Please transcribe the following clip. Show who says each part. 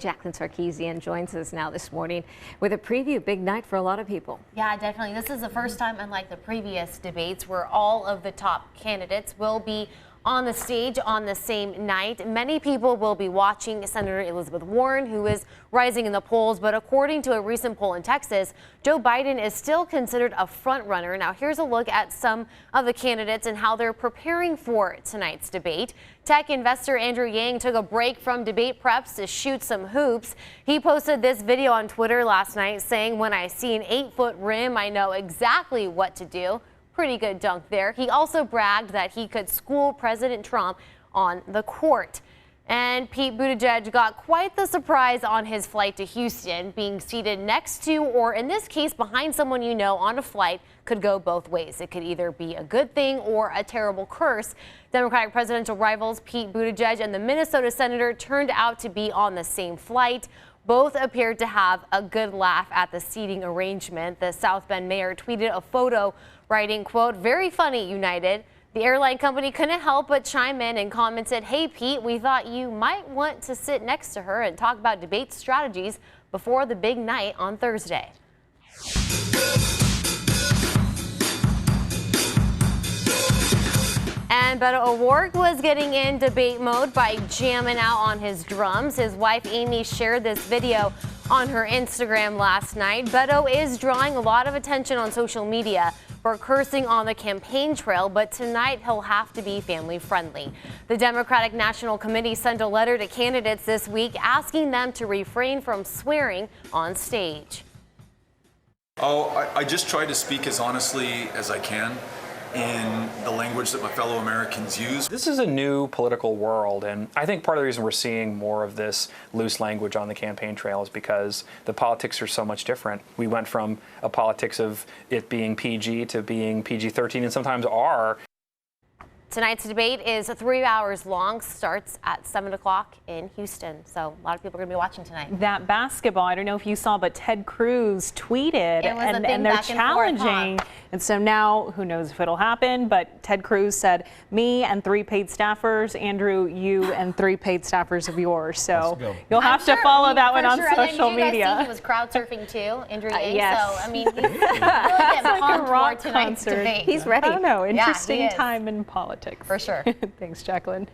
Speaker 1: Jacqueline Sarkeesian joins us now this morning with a preview. Big night for a lot of people.
Speaker 2: Yeah, definitely. This is the first time, unlike the previous debates, where all of the top candidates will be on the stage on the same night. Many people will be watching Senator Elizabeth Warren, who is rising in the polls, but according to a recent poll in Texas, Joe Biden is still considered a front runner. Now, here's a look at some of the candidates and how they're preparing for tonight's debate. Tech investor Andrew Yang took a break from debate preps to shoot some hoops. He posted this video on Twitter last night saying, "When I see an 8-foot rim, I know exactly what to do." Pretty good dunk there. He also bragged that he could school President Trump on the court. And Pete Buttigieg got quite the surprise on his flight to Houston. Being seated next to, or in this case, behind someone you know on a flight could go both ways. It could either be a good thing or a terrible curse. Democratic presidential rivals Pete Buttigieg and the Minnesota senator turned out to be on the same flight. Both appeared to have a good laugh at the seating arrangement. The South Bend mayor tweeted a photo writing, quote, "Very funny, United." The airline company couldn't help but chime in and commented, "Hey, Pete, we thought you might want to sit next to her and talk about debate strategies before the big night on Thursday." And Beto O'Rourke was getting in debate mode by jamming out on his drums. His wife Amy shared this video on her Instagram last night. Beto is drawing a lot of attention on social media for cursing on the campaign trail, but tonight he'll have to be family friendly. The Democratic National Committee sent a letter to candidates this week asking them to refrain from swearing on stage.
Speaker 3: I just try to speak as honestly as I can in the language that my fellow Americans use.
Speaker 4: This is a new political world, and I think part of the reason we're seeing more of this loose language on the campaign trail is because the politics are so much different. We went from a politics of it being PG to being PG-13 and sometimes R.
Speaker 2: Tonight's debate is 3 hours long, starts at 7 o'clock in Houston. So a lot of people are going to be watching tonight.
Speaker 5: That basketball, I don't know if you saw, but Ted Cruz tweeted and they're challenging. And so now who knows if it'll happen, but Ted Cruz said, "Me and 3 paid staffers, Andrew, you and 3 paid staffers of yours." So you'll have to follow that one on social media.
Speaker 2: Did you guys see he was crowd surfing too, Andrew Yang?
Speaker 1: Yes.
Speaker 2: So, I mean, he's really getting pumped for tonight's debate.
Speaker 1: He's ready.
Speaker 5: I don't know, interesting time in politics.
Speaker 2: For sure.
Speaker 5: Thanks, Jacqueline.